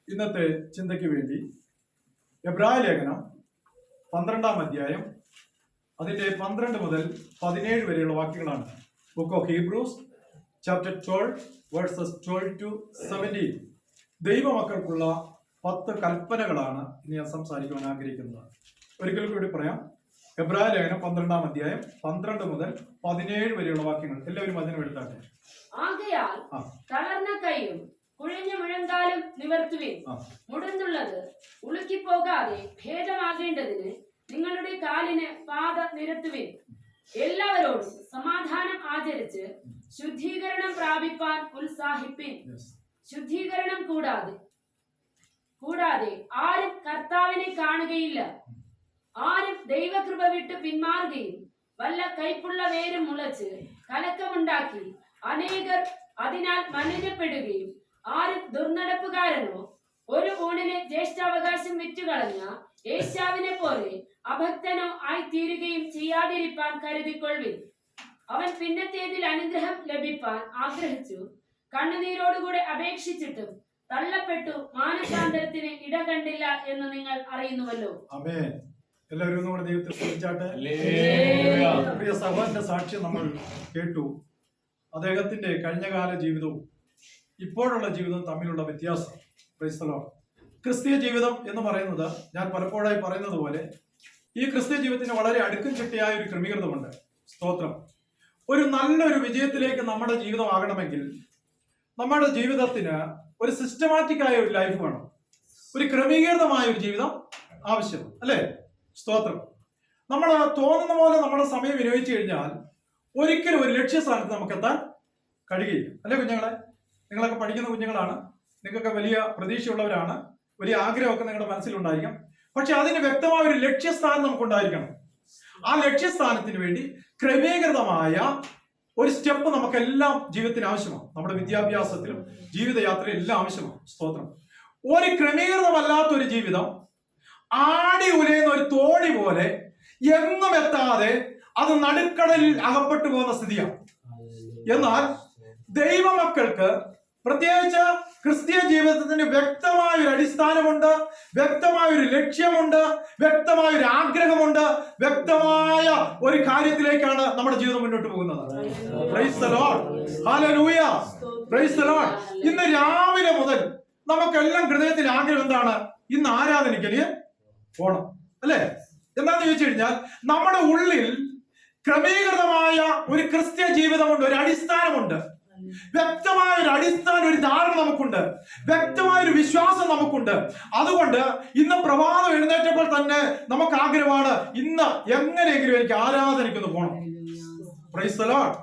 ഇന്നത്തെ ചിന്തയ്ക്ക് വേണ്ടി എബ്രായ ലേഖനം 12-ാം അധ്യായം അതിന്റെ 12 മുതൽ 17 വരെയുള്ള വാക്യങ്ങളാണ്. Book of Hebrews chapter 12 versus 12 to 17. ദൈവമക്കൾക്കുള്ള 10 കൽപ്പനകളാണ് ഇനി ഞാൻ സംസാരിക്കുവാൻ ആഗ്രഹിക്കുന്നത്. ഒരിക്കൽ കൂടി പറയാം. എബ്രായ ലേഖനം 12-ാം അധ്യായം 12 മുതൽ 17 വരെയുള്ള വാക്യങ്ങൾ. എല്ലാവരും അതിന് എടുത്താട്ടെ. ആകയാൽ തളർന്ന കൈയും കുഴഞ്ഞ മുഴങ്കാലും നിവർത്തുവിൻ. മുടന്നുള്ളത് ഉളുക്കിപ്പോകാതെ ഭേദമാകേണ്ടതിന് നിങ്ങളുടെ കാലിന് പാത നിരത്തുവിൻ. എല്ലാവരോടും സമാധാനം ആചരിച്ച് ശുദ്ധീകരണം പ്രാപിപ്പാൻ ഉത്സാഹിപ്പിൻ. ശുദ്ധീകരണം കൂടാതെ ആരും കർത്താവിനെ കാണുകയില്ല. ആരും ദൈവകൃപ വിട്ട് പിന്മാറുകയും വല്ല കൈപ്പുള്ള വേരും മുളച്ച് കലക്കമുണ്ടാക്കി അനേകർ അതിനാൽ മലിനപ്പെടുകയും ആരും ദുർനടപ്പുകാരനോ ഒരു ഊണിന് ജ്യേഷ്ഠാവകാശം വിറ്റുകളഞ്ഞ ഏശാവിനെ പോലെ അഭക്തനോ ആയി തീരുകയും ചെയ്യാതിരിപ്പാൻ കരുതിക്കൊള്ളുവിൻ. അവൻ പിന്നത്തേതിൽ അനുഗ്രഹം ലഭിപ്പാൻ ആഗ്രഹിച്ചു, കണ്ണുനീരോടുകൂടെ അപേക്ഷിച്ചിട്ടും തള്ളപ്പെട്ടു, മാനസാന്തരത്തിന് ഇട കണ്ടില്ല എന്ന് നിങ്ങൾ അറിയുന്നുവല്ലോ. എല്ലാവരും ഒന്നുകൂടെ ദൈവത്തെ സ്തുതിച്ചാട്ടെ. പ്രിയ സഹോദരന്റെ സാക്ഷ്യം നമ്മൾ കേട്ടു. അദ്ദേഹത്തിന്റെ കഴിഞ്ഞകാല ജീവിതവും ഇപ്പോഴുള്ള ജീവിതവും തമ്മിലുള്ള വ്യത്യാസം. Price the Lord. ക്രിസ്തീയ ജീവിതം എന്ന് പറയുന്നത്, ഞാൻ പലപ്പോഴായി പറയുന്നത് പോലെ, ഈ ക്രിസ്തീയ ജീവിതത്തിന് വളരെ അടുക്കും ചിട്ടയായ ഒരു ക്രമീകരണമുണ്ട്. സ്തോത്രം. ഒരു നല്ലൊരു വിജയത്തിലേക്ക് നമ്മുടെ ജീവിതം ആകണമെങ്കിൽ നമ്മുടെ ജീവിതത്തിന് ഒരു സിസ്റ്റമാറ്റിക് ആയ ഒരു ലൈഫ് വേണം. ഒരു ക്രമീകൃതമായ ഒരു ജീവിതം ആവശ്യം, അല്ലേ? സ്തോത്രം. നമ്മൾ തോന്നുന്ന പോലെ നമ്മുടെ സമയം വിനിയോഗിച്ചു കഴിഞ്ഞാൽ ഒരിക്കലും ഒരു ലക്ഷ്യസ്ഥാനത്ത് നമുക്ക് എത്താൻ കഴിയുകയില്ല, അല്ലേ കുഞ്ഞുങ്ങളെ? നിങ്ങളൊക്കെ പഠിക്കുന്ന കുഞ്ഞുങ്ങളാണ്, നിങ്ങൾക്കൊക്കെ വലിയ പ്രതീക്ഷയുള്ളവരാണ്, വലിയ ആഗ്രഹമൊക്കെ നിങ്ങളുടെ മനസ്സിലുണ്ടായിരിക്കും. പക്ഷെ അതിന് വ്യക്തമായ ഒരു ലക്ഷ്യസ്ഥാനം നമുക്കുണ്ടായിരിക്കണം. ആ ലക്ഷ്യസ്ഥാനത്തിന് വേണ്ടി ക്രമീകൃതമായ ഒരു സ്റ്റെപ്പ് നമുക്കെല്ലാം ജീവിതത്തിന് ആവശ്യമാണ്. നമ്മുടെ വിദ്യാഭ്യാസത്തിലും ജീവിതയാത്രയിലും എല്ലാം ആവശ്യമാണ്. സ്തോത്രം. ഒരു ക്രമീകൃതമല്ലാത്തൊരു ജീവിതം ആടി ഉലയുന്ന ഒരു തോണി പോലെ എങ്ങും എത്താതെ അത് നടുക്കടലിൽ അകപ്പെട്ടു പോകുന്ന സ്ഥിതിയാണ്. എന്നാൽ ദൈവമക്കൾക്ക്, പ്രത്യേകിച്ച് ക്രിസ്തീയ ജീവിതത്തിന് വ്യക്തമായ ഒരു അടിസ്ഥാനമുണ്ട്, വ്യക്തമായ ഒരു ലക്ഷ്യമുണ്ട്, വ്യക്തമായ ഒരു ആഗ്രഹമുണ്ട്, വ്യക്തമായ ഒരു കാര്യത്തിലേക്കാണ് നമ്മുടെ ജീവിതം മുന്നോട്ട് പോകുന്നത്. Price the Lord. Hallelujah. Price the Lord. ഇന്ന് രാവിലെ മുതൽ നമുക്കെല്ലാം ഹൃദയത്തിൽ ആഗ്രഹം എന്താണ്? ഇന്ന് ആരാധനയ്ക്ക് പോണം, അല്ലേ? എന്താന്ന് ചോദിച്ചു കഴിഞ്ഞാൽ നമ്മുടെ ഉള്ളിൽ ക്രമീകൃതമായ ഒരു ക്രിസ്തീയ ജീവിതമുണ്ട്, ഒരു അടിസ്ഥാനമുണ്ട്, വ്യക്തമായ ഒരു അടിസ്ഥാനം, ഒരു ധാരണ നമുക്കുണ്ട്, വ്യക്തമായ ഒരു വിശ്വാസം നമുക്കുണ്ട്. അതുകൊണ്ട് ഇന്ന് പ്രഭാതം എഴുന്നേറ്റപ്പോൾ തന്നെ നമുക്ക് ആഗ്രഹമാണ്, ഇന്ന് എങ്ങനെയെങ്കിലും എനിക്ക് ആരാധനയ്ക്കൊന്ന് പോകണം. Price the Lord.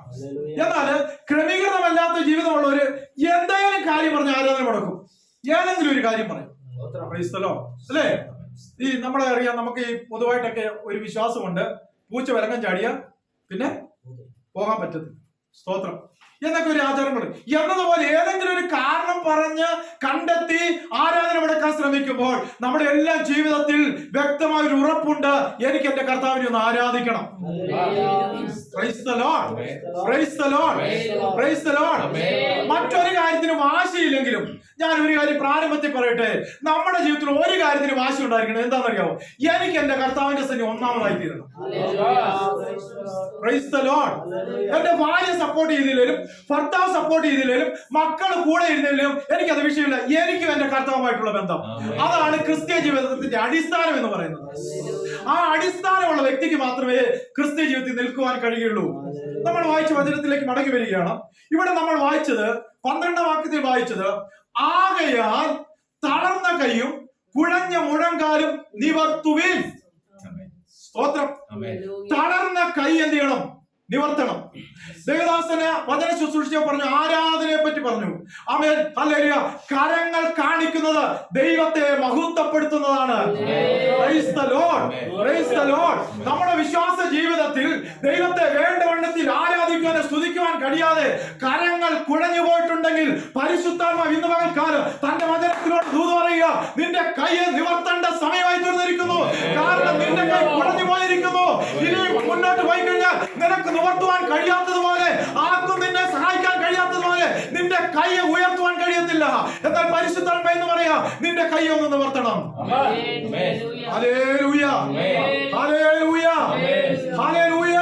എന്നാൽ ക്രമീകൃതമല്ലാത്ത ജീവിതമുള്ളവര് എന്തെങ്കിലും കാര്യം പറഞ്ഞ് ആരാധന മുടക്കും, ഏതെങ്കിലും ഒരു കാര്യം പറയും. പ്രൈസ് ദി ലോർഡ്, അല്ലേ? ഈ നമ്മളെ അറിയാം, നമുക്ക് ഈ പൊതുവായിട്ടൊക്കെ ഒരു വിശ്വാസമുണ്ട്, പൂച്ച വിലങ്ങം ചാടിയ പിന്നെ പോകാൻ പറ്റത്തില്ല. സ്തോത്രം. എന്നൊക്കെ ഒരു ആചാരങ്ങളുണ്ട്. എന്നതുപോലെ ഏതെങ്കിലും ഒരു കാരണം പറഞ്ഞ് കണ്ടെത്തി ആരാധന മുടക്കാൻ ശ്രമിക്കുമ്പോൾ നമ്മുടെ എല്ലാ ജീവിതത്തിൽ വ്യക്തമായ ഒരു ഉറപ്പുണ്ട്, എനിക്ക് എന്റെ കർത്താവിനെ ഒന്ന് ആരാധിക്കണം. Praise the Lord. Praise the Lord. Praise the Lord. മറ്റൊരു കാര്യത്തിന് വാശിയില്ലെങ്കിലും ഞാൻ ഒരു കാര്യം പ്രാരംഭത്തിൽ പറയട്ടെ, നമ്മുടെ ജീവിതത്തിൽ ഒരു കാര്യത്തിന് വാശി ഉണ്ടായിരിക്കണം. എന്താണെന്നറിയാമോ? എനിക്ക് എന്റെ കർത്താവിന്റെ സന്നിധി ഒന്നാമതായി തീരണം. Price the Lord. എന്റെ ഭാര്യ സപ്പോർട്ട് ചെയ്തില്ലേലും, ഭർത്താവ് സപ്പോർട്ട് ചെയ്തില്ലേലും, മക്കള് കൂടെ ഇരുന്നില്ലേലും എനിക്കത് വിഷയമില്ല. എനിക്കും എന്റെ കർത്താവുമായിട്ടുള്ള ബന്ധം, അതാണ് ക്രിസ്തീയ ജീവിതത്തിന്റെ അടിസ്ഥാനം എന്ന് പറയുന്നത്. ആ അടിസ്ഥാനമുള്ള വ്യക്തിക്ക് മാത്രമേ ക്രിസ്തീയ ജീവിതത്തിൽ നിൽക്കുവാൻ കഴിയുള്ളൂ. നമ്മൾ വായിച്ച വചനത്തിലേക്ക് മടങ്ങി വരികയാണ്. ഇവിടെ നമ്മൾ വായിച്ചത് 12-ാം വാക്യത്തിൽ വായിച്ചത്, ആകയാൽ തളർന്ന കൈയും കുഴഞ്ഞ മുഴങ്കാലും നിവർത്തുവിൻ. സ്തോത്രം. തളർന്ന കൈ എന്ത് ചെയ്യണം? നിവർത്തണം. ദേവദാസന് വചന ശുശ്രൂഷ പറഞ്ഞു, ആരാധനയെ പറ്റി പറഞ്ഞു. ആമേൻ. ഹല്ലേലൂയ. കരങ്ങൾ കാണിക്കുന്നത് ദൈവത്തെ മഹത്വപ്പെടുത്തുന്നതാണ്. Praise the Lord. Praise the Lord. നമ്മുടെ വിശ്വാസ ജീവിതത്തിൽ ദൈവത്തെ വേണ്ടവണ്ണത്തിൽ ആരാധിക്കുവാൻ, സ്തുതിക്കുവാൻ കഴിയാതെ കരങ്ങൾ കുഴഞ്ഞു പോയിട്ടുണ്ടെങ്കിൽ പരിശുദ്ധാത്മാവ് ഇന്ന് പകൽക്കാലം തന്റെ വചനത്തിനോട് ദൂത് പറയുക, നിന്റെ കൈയെ നിവർത്തേണ്ട സമയമായി തീർന്നിരിക്കുന്നു. കാരണം നിന്റെ കൈ കുഴഞ്ഞു പോയിരിക്കുന്നു. ഇനി മുന്നോട്ട് പോയി കഴിഞ്ഞാൽ നിനക്ക് നിവർത്തുവാൻ കഴിയാത്തതുപോലെ, ആർക്കും നിന്നെ സഹായിക്കാൻ കഴിയാത്തതുപോലെ നിന്റെ കൈ ഉയർത്തുവാൻ കഴിയത്തില്ല. എന്നാൽ പരിശുദ്ധാത്മാവ് എന്ന് പറയാ, നിന്റെ കൈ ഒന്ന് നിവർത്തണം. ഹല്ലേലൂയ. ഹല്ലേലൂയ. ഹല്ലേലൂയ. ഹല്ലേലൂയ.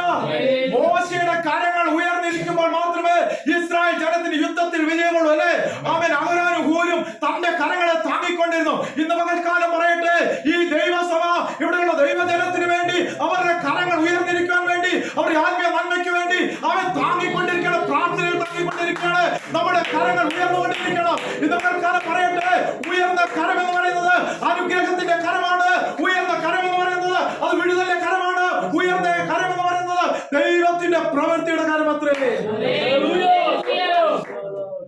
മോശയുടെ കരങ്ങൾ ഉയർന്നിരിക്കുമ്പോൾ മാത്രമേ ഇസ്രായേൽ ജനത്തിന് യുദ്ധത്തിൽ വിജയമുള്ളൂ, അല്ലേ? അവൻ അഹരോനും ഹൂരും തന്റെ കരങ്ങളെ താങ്ങിക്കൊണ്ടിരുന്നു. ഇന്ന് പകൽക്കാലം പറയട്ടെ, ഈ ദൈവസഭ ഇവിടെയുള്ള ദൈവജനത്തിന് വേണ്ടി അവരുടെ കരങ്ങൾ ഉയർന്നിരിക്കാൻ വേണ്ടി, അവരുടെ ആത്മീയ നന്മയ്ക്ക് വേണ്ടി അവൻ താങ്ങിക്കൊണ്ടിരിക്കണം, പ്രാർത്ഥനയിൽ താങ്ങിക്കൊണ്ടിരിക്കുകയാണ്. നമ്മുടെ കരങ്ങൾ ഉയർന്നുകൊണ്ടിരിക്കണം. ഇന്ന് പകൽക്കാലം പറയട്ടെ, ഉയർന്ന കരം എന്ന് പറയുന്നത് അനുഗ്രഹത്തിന്റെ കരമാണ്. ഉയർന്ന കരം എന്ന് പറയുന്നത് അത് വിടുതലിന്റെ കരമാണ്. ഉയർന്ന കരം എന്ന് പറയുന്നത് ദൈവത്തിന്റെ പ്രവൃത്തിയുടെ കരമത്രേ.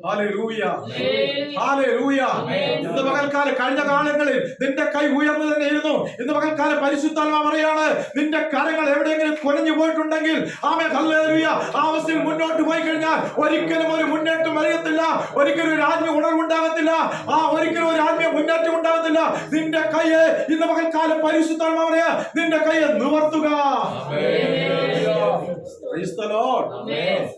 ഹല്ലേലൂയ. ഹല്ലേലൂയ. ഇന്ന് പകൽക്കാലം കഴിഞ്ഞ കാലങ്ങളിൽ നിന്റെ കൈ ഉയർന്നു തന്നെ ഇരുന്നു. ഇന്ന് പകൽക്കാലം പരിശുദ്ധാത്മാവ് പറയാണ്, നിന്റെ കരങ്ങൾ എവിടെയെങ്കിലും കുഴഞ്ഞു പോയിട്ടുണ്ടെങ്കിൽ ആമേൻ ഹല്ലേലൂയ, ആ അവസ്ഥയിൽ മുന്നോട്ട് പോയി കഴിഞ്ഞാൽ ഒരിക്കലും ഒരു മുന്നേറ്റം വരത്തില്ല, ഒരിക്കലും ഒരു ആത്മീയ ഉണർവുണ്ടാകത്തില്ല, ഒരിക്കലും ഒരു ആത്മീയ മുന്നേറ്റം ഉണ്ടാകത്തില്ല. നിന്റെ കൈയെ ഇന്ന് പകൽക്കാലം പരിശുദ്ധാത്മാവ് പറയാ, നിന്റെ കൈയെ നിവർത്തുക. Praise the Lord.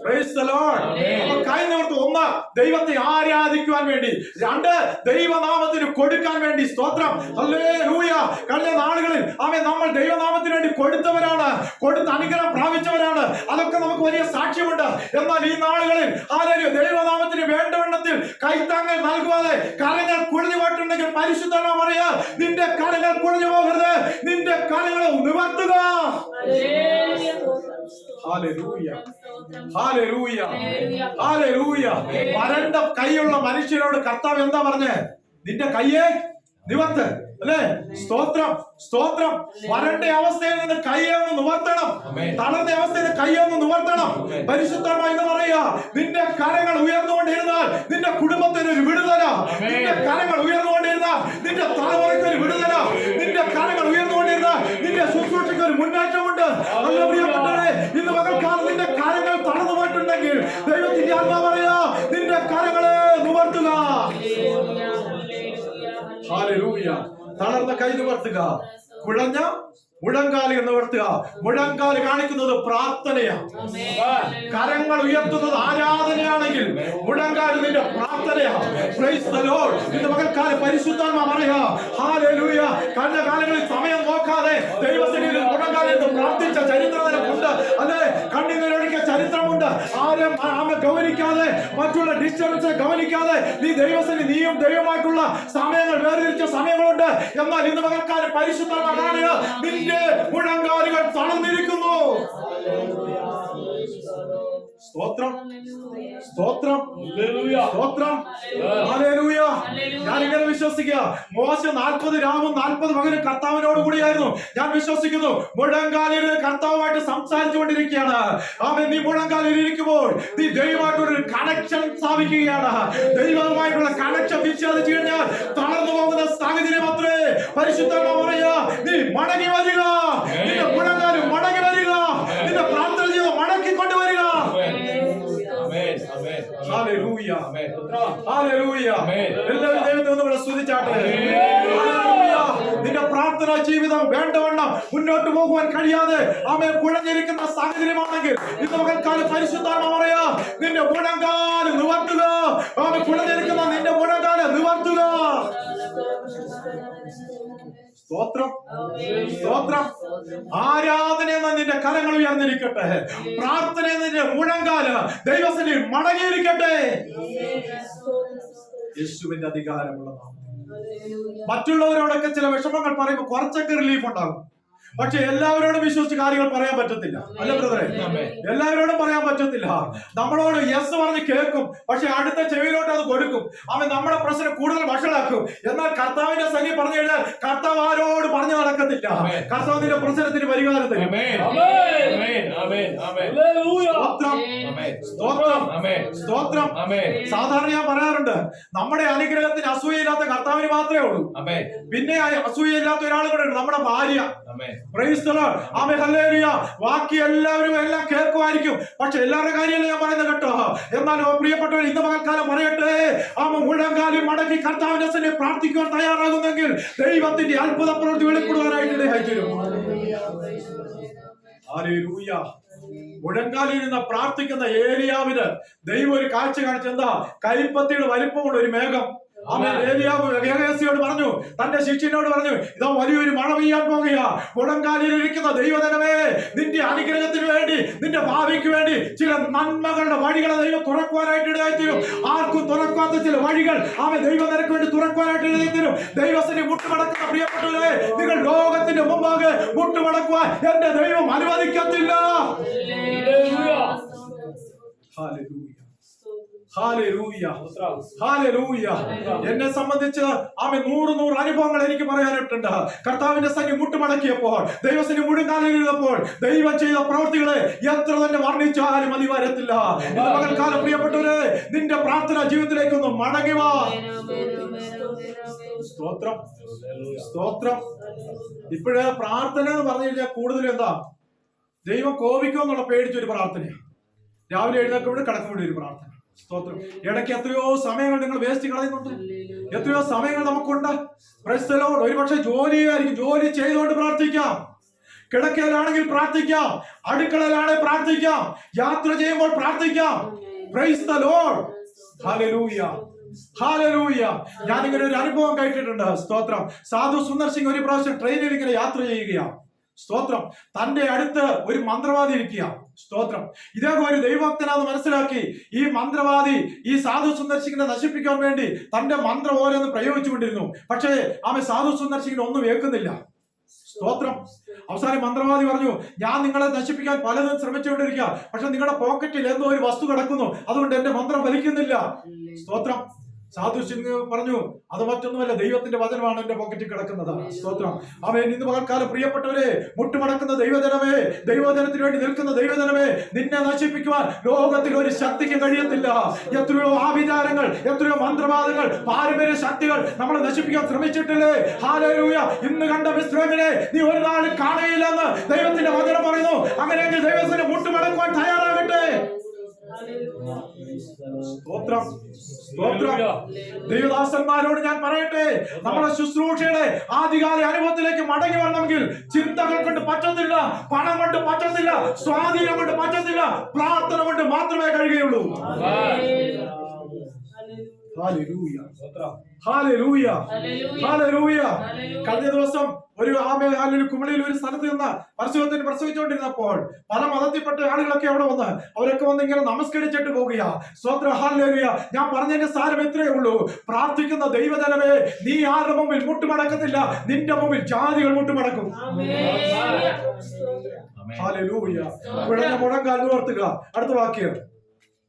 Praise the Lord. അപ്പോൾ കൈ നിവർത്തുക. ഒന്ന്, ദൈവത്തെ ആരാധിക്കുവാൻ വേണ്ടി. രണ്ട്, ദൈവനാമത്തിന് കൊടുക്കാൻ വേണ്ടി. സ്തോത്രം. ഹല്ലേലൂയ. കഴിഞ്ഞ നാളുകളിൽ നമ്മൾ ദൈവനാമത്തിന് വേണ്ടി കൊടുത്തവരാണ്, കൊടുത്ത അനുഗ്രഹം പ്രാപിച്ചവരാണ്. അതൊക്കെ നമുക്ക് വലിയ സാക്ഷ്യമുണ്ട്. എന്നാൽ ഈ നാളുകളിൽ ആരെങ്കിലും ദൈവനാമത്തിന് വേണ്ടവണ്ണത്തിൽ കൈത്താങ്ങൾ നൽകുവാതെ കരങ്ങൾ കുഴഞ്ഞു പോയിട്ടുണ്ടെങ്കിൽ പരിശുദ്ധാത്മാവ് പറയാ, നിന്റെ കരങ്ങൾ കുഴഞ്ഞു പോകരുത്, നിന്റെ കരങ്ങൾ നിവർത്തുക. ഹല്ലേലൂയ. ഹല്ലേലൂയ. ഹല്ലേലൂയ. വരണ്ട കൈയുള്ള മനുഷ്യരോട് കർത്താവ് എന്താ പറഞ്ഞേ? നിന്റെ കയ്യെ നിവർത്ത്, അല്ലേ? സ്തോത്രം. സ്തോത്രം. വരണ്ട അവസ്ഥയിൽ നിന്ന് കയ്യെ ഒന്ന് നിവർത്തണം. തളർന്ന അവസ്ഥയിൽ നിന്ന് കയ്യെ ഒന്ന് നിവർത്തണം. പരിശുദ്ധമായി എന്ന് പറയാ, നിന്റെ കരങ്ങൾ ഉയർന്നുകൊണ്ടിരുന്നാൽ നിന്റെ കുടുംബത്തിന് ഒരു വിടുതല. നിന്റെ കരങ്ങൾ ഉയർന്നുകൊണ്ടിരുന്നാൽ നിന്റെ തലമുറയ്ക്ക് ഒരു വിടുതല. നിന്റെ കരങ്ങൾ ഉയർന്നുകൊണ്ടിരുന്നാൽ നിന്റെ ശുശ്രൂഷയ്ക്ക് ഒരു മുന്നേറ്റമുണ്ട്. നല്ല പ്രിയപ്പെട്ടവരെ, ഇന്ന് പകൽക്കാലം നിന്റെ കരങ്ങൾ തളർന്നു പോയിട്ടുണ്ടെങ്കിൽ ദൈവത്തിന്റെ ആത്മാവ് പറയാ, നിന്റെ കരങ്ങളെ നിവർത്തുക. ഹല്ലേലൂയ. തളർന്ന കൈ നിവർത്തുക. കുഴഞ്ഞ മുഴങ്കാല് നിവർത്തുക. മുഴങ്കാല് കാണിക്കുന്നത് പ്രാർത്ഥനയാണ്. കരങ്ങൾ ഉയർത്തുന്നത് ആരാധനയാണെങ്കിൽ മുഴങ്കാല് നിന്റെ പ്രാർത്ഥനയാണ്. Price the Lord. ഇന്ന് പകൽക്കാലം പരിശുദ്ധാത്മാവ് പറയാ, ഹല്ലേലൂയ. കഴിഞ്ഞ കാലങ്ങളിൽ സമയം നോക്കാതെ ദൈവസന്നിധിയിൽ മുഴങ്കാലിൽ പ്രാർത്ഥിച്ച ചരിത്രമുണ്ട്, അല്ലെ? കണ്ണീരൊഴുക്കിയ ചരിത്രമുണ്ട്. ആരും ഗൗനിക്കാതെ, മറ്റുള്ള ഡിസ്റ്റർബൻസ് ഗൗനിക്കാതെ നീ ദൈവസന്നിധി, നീയും ദൈവമായിട്ടുള്ള സമയങ്ങൾ വേർതിരിച്ച സമയങ്ങളുണ്ട്. എന്നാൽ ഇന്ന് പകൽക്കാലം പരിശുദ്ധാത്മാവ് കാണുക, നിന്റെ മുഴങ്കാലുകൾ തളർന്നിരിക്കുന്നു. സ്തോത്രം. സ്തോത്രം. സ്തോത്രം. ഹല്ലേലൂയ. ഞാനിങ്ങനെ വിശ്വസിക്കുക, മോശ 40 രാവും 40 പകലും കർത്താവിനോട് കൂടിയായിരുന്നു. ഞാൻ വിശ്വസിക്കുന്നു, മുഴങ്കാലിൽ കർത്താവുമായിട്ട് സംസാരിച്ചു കൊണ്ടിരിക്കുകയാണ്. നീ മുഴങ്കാലിൽ ഇരിക്കുമ്പോൾ നീ ദൈവമായിട്ടൊരു കണക്ഷൻ സ്ഥാപിക്കുകയാണ്. ദൈവവുമായിട്ടുള്ള കണക്ഷൻ വിച്ഛേദിച്ചു കഴിഞ്ഞാൽ തളർന്നു പോകുന്ന സാഹചര്യം അത്രേ. പരിശുദ്ധാത്മാവ് പറയാ, നീ മടങ്ങി വരിക. നിന്റെ മുഴങ്കാലും മടങ്ങി വരിക. നിന്റെ പ്രാർത്ഥന ജീവിതം മടക്കി കൊണ്ടുവരിക. ഹല്ലേലൂയ. ഹല്ലേലൂയ. എല്ലാവരും ദൈവത്തെ ഒന്നുകൂടെ സ്തുതിച്ചാട്ടെ. ഹല്ലേലൂയ. നിന്റെ പ്രാർത്ഥനാ ജീവിതം വേണ്ടവണ്ണം മുന്നോട്ട് പോകുവാൻ കഴിയാതെ കുഴഞ്ഞിരിക്കുന്ന സാഹചര്യമാണെങ്കിൽ ഇന്ന് പകൽക്കാലം പരിശുദ്ധാത്മാവ് പറയാ, നിന്റെ മുഴങ്കാല് നിവർത്തുക. കുഴഞ്ഞിരിക്കുന്ന നിന്റെ മുഴങ്കാല് നിവർത്തുക. സ്തോത്രം. സ്തോത്രം. ആരാധന എന്ന നിന്റെ കരങ്ങൾ ഉയർന്നിരിക്കട്ടെ. പ്രാർത്ഥന എന്ന നിന്റെ മുഴങ്കാല് ദൈവസന്നിധിയിൽ മടങ്ങിയിരിക്കട്ടെ. യേശുവിന്റെ അധികാരമുള്ള നാമം. മറ്റുള്ളവരോടൊക്കെ ചില വിഷമങ്ങൾ പറയുമ്പോൾ കുറച്ചൊക്കെ റിലീഫ് ഉണ്ടാകും. പക്ഷെ എല്ലാവരോടും വിശ്വസിച്ച് കാര്യങ്ങൾ പറയാൻ പറ്റത്തില്ല, അല്ല ബ്രദറെ? എല്ലാവരോടും പറയാൻ പറ്റത്തില്ല. നമ്മളോട് യെസ് പറഞ്ഞ് കേൾക്കും, പക്ഷെ അടുത്ത ചെവിയിലോട്ട് അത് കൊടുക്കും. നമ്മുടെ പ്രശ്നം കൂടുതൽ വഷളാക്കും. എന്നാൽ കർത്താവിന്റെ സംഖ്യ പറഞ്ഞു കഴിഞ്ഞാൽ കർത്താവ് ആരോട് പറഞ്ഞു നടക്കത്തില്ല. കർത്താവിന്റെ പ്രശ്നത്തിന് പരിഹാരം തരും. സ്തോത്രം. സാധാരണ ഞാൻ പറയാറുണ്ട്, നമ്മുടെ അനുഗ്രഹത്തിന് അസൂയയില്ലാത്ത കർത്താവിന് മാത്രമേ ഉള്ളൂ. പിന്നെ അസൂയയില്ലാത്ത ഒരാളും കൂടെ ഉണ്ട്, നമ്മുടെ ഭാര്യ. Price the Lord. Amen. Hallelujah. ബാക്കി എല്ലാവരും എല്ലാം കേൾക്കുമായിരിക്കും, പക്ഷെ എല്ലാവരുടെ കാര്യമല്ല ഞാൻ പറയുന്നത് കേട്ടോ. എന്നാൽ പ്രിയപ്പെട്ടവർ, ഇന്ന് പകൽക്കാലം പറയട്ടെ, മുഴങ്കാലിൽ മടക്കി കർത്താവിന്റെ സന്നിധിയിൽ പ്രാർത്ഥിക്കുവാൻ തയ്യാറാകുന്നെങ്കിൽ ദൈവത്തിന്റെ അത്ഭുത പ്രവൃത്തി വെളിപ്പെടുവാനായിട്ട് ഇടയായിത്തീരും. ഹല്ലേലൂയ. മുഴങ്കാലിൽ നിന്ന് പ്രാർത്ഥിക്കുന്ന ഏലിയാവിന് ദൈവം ഒരു കാഴ്ച കാണിച്ചെന്താ? കൈപ്പത്തിയുടെ വലിപ്പമുള്ള ഒരു മേഘം. ഏലിയാവ് ഗേഹസി യേശുവിനോട് പറഞ്ഞു, തന്റെ ശിഷ്യനോട് പറഞ്ഞു, ഇതാ വലിയൊരു മഴ പെയ്യാൻ പോകുക. മുഴങ്കാലിലിരിക്കുന്ന ദൈവജനമേ, നിന്റെ അനുഗ്രഹത്തിന് വേണ്ടി, നിന്റെ ഭാവിക്ക് വേണ്ടി ചില നന്മകളുടെ വഴികളെ ദൈവം തുറക്കുവാനായിട്ട് ഇടയായിത്തീരും. ആർക്കും തുറക്കാത്ത ചില വഴികൾ അവൻ ദൈവം നിനക്ക് വേണ്ടി തുറക്കുവാനായിട്ട് ഇടയായിത്തീരും. ദൈവത്തിന് മുട്ടുമടക്കുന്ന പ്രിയപ്പെട്ടവരെ, നിങ്ങൾ ലോകത്തിന്റെ മുമ്പാകെ മുട്ടുമടക്കുവാൻ എന്റെ ദൈവം അനുവദിക്കത്തില്ല. എന്നെ സംബന്ധിച്ച് ആമേ 100 അനുഭവങ്ങൾ എനിക്ക് പറയാനായിട്ടുണ്ട്. കർത്താവിന്റെ സന്നി മുട്ടുമടക്കിയപ്പോൾ, ദൈവത്തിന് മുഴുകാലിരുന്നപ്പോൾ ദൈവം ചെയ്ത പ്രവൃത്തികളെ എത്ര തന്നെ വർണ്ണിച്ചാലും മതി വരത്തില്ല. പകൽക്കാലം പ്രിയപ്പെട്ടവരെ, നിന്റെ പ്രാർത്ഥന ജീവിതത്തിലേക്കൊന്ന് മടങ്ങി വാ. സ്തോത്രം, സ്തോത്രം. ഇപ്പോഴ് പ്രാർത്ഥന എന്ന് പറഞ്ഞു കഴിഞ്ഞാൽ കൂടുതലും എന്താ, ദൈവം കോപിക്കോ എന്നുള്ള പേടിച്ചൊരു പ്രാർത്ഥനയാണ്. രാവിലെ എഴുന്നേൽക്കുമ്പോഴും കിടക്കുമ്പോഴും ഒരു പ്രാർത്ഥന. സ്തോത്രം. ഇടയ്ക്ക് എത്രയോ സമയങ്ങൾ നിങ്ങൾ വേസ്റ്റ് കളയുന്നുണ്ട്, എത്രയോ സമയങ്ങൾ നമുക്കുണ്ട്. ഒരുപക്ഷെ ജോലിയായിരിക്കും, ജോലി ചെയ്തുകൊണ്ട് പ്രാർത്ഥിക്കാം, കിടക്കയിലാണെങ്കിൽ പ്രാർത്ഥിക്കാം, അടുക്കളയിലാണെങ്കിൽ പ്രാർത്ഥിക്കാം, യാത്ര ചെയ്യുമ്പോൾ പ്രാർത്ഥിക്കാം. Price the Lord. Hallelujah, hallelujah. ഞാനിങ്ങനെ ഒരു അനുഭവം കേട്ടിട്ടുണ്ട്. സ്തോത്രം. സാധു സുന്ദർ സിംഗ് ഒരു പ്രാവശ്യം ട്രെയിനിൽ ഇങ്ങനെ യാത്ര ചെയ്യുകയാണ്. സ്തോത്രം. തന്റെ അടുത്ത് ഒരു മന്ത്രവാദി ഇരിക്കുക. സ്തോത്രം. ഇദ്ദേഹം ഒരു ദൈവഭക്തനാണെന്ന് മനസ്സിലാക്കി ഈ മന്ത്രവാദി ഈ സാധു സുന്ദർ സിംഗിനെ നശിപ്പിക്കാൻ വേണ്ടി തന്റെ മന്ത്രം ഓരോന്ന് പ്രയോഗിച്ചുകൊണ്ടിരുന്നു. പക്ഷേ അവൻ സാധു സുന്ദർ സിംഗിനെ ഒന്നും ഏൽക്കുന്നില്ല. സ്തോത്രം. അവസാനം മന്ത്രവാദി പറഞ്ഞു, ഞാൻ നിങ്ങളെ നശിപ്പിക്കാൻ പലതും ശ്രമിച്ചുകൊണ്ടിരിക്കുക, പക്ഷെ നിങ്ങളുടെ പോക്കറ്റിൽ എന്തോ ഒരു വസ്തു കിടക്കുന്നു, അതുകൊണ്ട് എന്റെ മന്ത്രം ഫലിക്കുന്നില്ല. സ്തോത്രം. സാധു സിംഗ് പറഞ്ഞു, അത് മറ്റൊന്നുമല്ല, ദൈവത്തിന്റെ വചനമാണ് എന്റെ പോക്കറ്റിൽ കിടക്കുന്നത്. സ്തോത്രം. അവൻ ഇന്ന് പകൽക്കാലം പ്രിയപ്പെട്ടവരെ, മുട്ടുമടക്കുന്ന ദൈവജനമേ, ദൈവജനത്തിന് വേണ്ടി നിൽക്കുന്ന ദൈവജനമേ, നിന്നെ നശിപ്പിക്കുവാൻ ലോകത്തിൽ ഒരു ശക്തിക്ക് കഴിയത്തില്ല. എത്രയോ ആഭിചാരങ്ങൾ, എത്രയോ മന്ത്രവാദങ്ങൾ, പാരമ്പര്യ ശക്തികൾ നമ്മളെ നശിപ്പിക്കാൻ ശ്രമിച്ചിട്ടില്ലേ? ഹല്ലേലൂയ. ഇന്ന് കണ്ട മിശ്രമിനെ നീ ഒരു നാളും കാണുകയില്ലെന്ന് ദൈവത്തിന്റെ വചനം പറയുന്നു. അങ്ങനെയെങ്കിൽ ദൈവത്തിന് മുട്ടുമടക്കുവാൻ തയ്യാറാകട്ടെ. സ്തോത്രം, സ്തോത്രം. ദൈവദാസന്മാരോട് ഞാൻ പറയട്ടെ, നമ്മുടെ ശുശ്രൂഷയുടെ ആദ്യകാല അനുഭവത്തിലേക്ക് മടങ്ങി വരണമെങ്കിൽ ചിന്തകൾ കൊണ്ട് പറ്റത്തില്ല, പണം കൊണ്ട് പറ്റത്തില്ല, സ്വാധീനം കൊണ്ട് പറ്റത്തില്ല, പ്രാർത്ഥന കൊണ്ട് മാത്രമേ കഴിയുകയുള്ളൂ. Hallelujah, hallelujah, hallelujah. കഴിഞ്ഞ ദിവസം ഒരു കുമളിയിൽ ഒരു സ്ഥലത്ത് നിന്ന് പരസ്യത്തിന് പ്രസവിച്ചുകൊണ്ടിരുന്നപ്പോൾ പല മതത്തിൽപ്പെട്ട ആളുകളൊക്കെ അവിടെ വന്ന് അവരൊക്കെ വന്ന് ഇങ്ങനെ നമസ്കരിച്ചിട്ട് പോകുക. സ്തോത്രം. ഹല്ലേലൂയ. ഞാൻ പറഞ്ഞതിന്റെ സാരം ഇത്രയേ ഉള്ളൂ. പ്രാർത്ഥിക്കുന്ന ദൈവജനമേ, നീ ആരുടെ മുമ്പിൽ മുട്ടുമടക്കത്തില്ല, നിന്റെ മുമ്പിൽ ജാതികൾ മുട്ടുമടക്കും. ഹല്ലേലൂയ. മുഴങ്കാൽ നിവർത്തുക. അടുത്ത വാക്യം.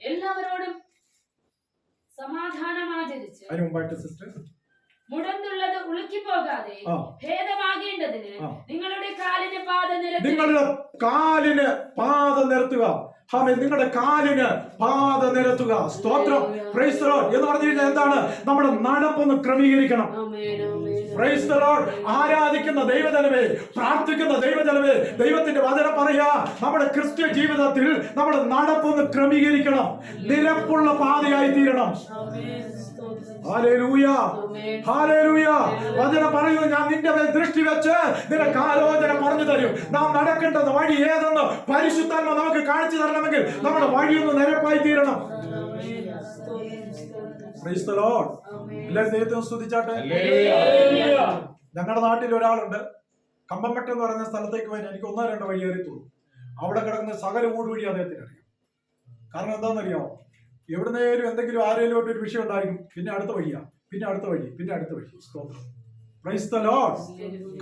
എല്ലാവരോടും സമാധാനം ആചരിച്ച് അതിന് മുമ്പായിട്ട് സിസ്റ്റർ, മുടന്തുള്ളത് ഉളുക്കി പോകാതെ ഭേദമാകേണ്ടതിന് നിങ്ങളുടെ കാലിന് പാത നിരത്തുക. നിങ്ങളുടെ കാലിന് പാത നിരത്തുക. നിങ്ങളുടെ കാലിന് പാത നിരത്തുക. സ്തോത്രം. പ്രൈസ് ദി ലോർഡ് എന്ന് പറഞ്ഞു കഴിഞ്ഞാൽ എന്താണ്? നമ്മുടെ നടപ്പൊന്ന് ക്രമീകരിക്കണം. Praise the Lord. ആരാധിക്കുന്ന ദൈവജനമേ, പ്രാർത്ഥിക്കുന്ന ദൈവജനമേ, ദൈവത്തിന്റെ വചനം പറയാ, നമ്മുടെ ക്രിസ്ത്യൻ ജീവിതത്തിൽ നമ്മുടെ നടപ്പൊന്ന് ക്രമീകരിക്കണം, നിരപ്പുള്ള പാതയായി തീരണം. Hallelujah, hallelujah. വചനം പറയുന്നു, ഞാൻ നിന്റെ മേൽ ദൃഷ്ടി വെച്ച് നിനക്ക് ആലോചന പറഞ്ഞു തരും. നാം നടക്കേണ്ടത് വഴി ഏതെന്ന് പരിശുദ്ധാത്മ നമുക്ക് കാണിച്ചു തരണമെങ്കിൽ നമ്മുടെ വഴിയൊന്ന് നിരപ്പായി തീരണം. Price the Lord. എല്ലാവരും ദൈവത്തെ സ്തുതിച്ചാട്ടെ. ഞങ്ങളുടെ നാട്ടിൽ ഒരാളുണ്ട്, കമ്പംമെട്ട് എന്ന് പറയുന്ന സ്ഥലത്തേക്ക് പോയി എനിക്ക് 1-2 വഴി കയറിത്തുള്ളൂ. അവിടെ കിടക്കുന്ന സകല ഊട് വഴി അദ്ദേഹത്തിന് അറിയാം. കാരണം എന്താണെന്നറിയാമോ? എവിടുന്നേലും എന്തെങ്കിലും ആരെങ്കിലും ഒരു വിഷയം ഉണ്ടായിരിക്കും, പിന്നെ അടുത്ത വഴിയാ, പിന്നെ അടുത്ത വഴി, പിന്നെ അടുത്ത വഴി. സ്തോത്രം. Price the Lord.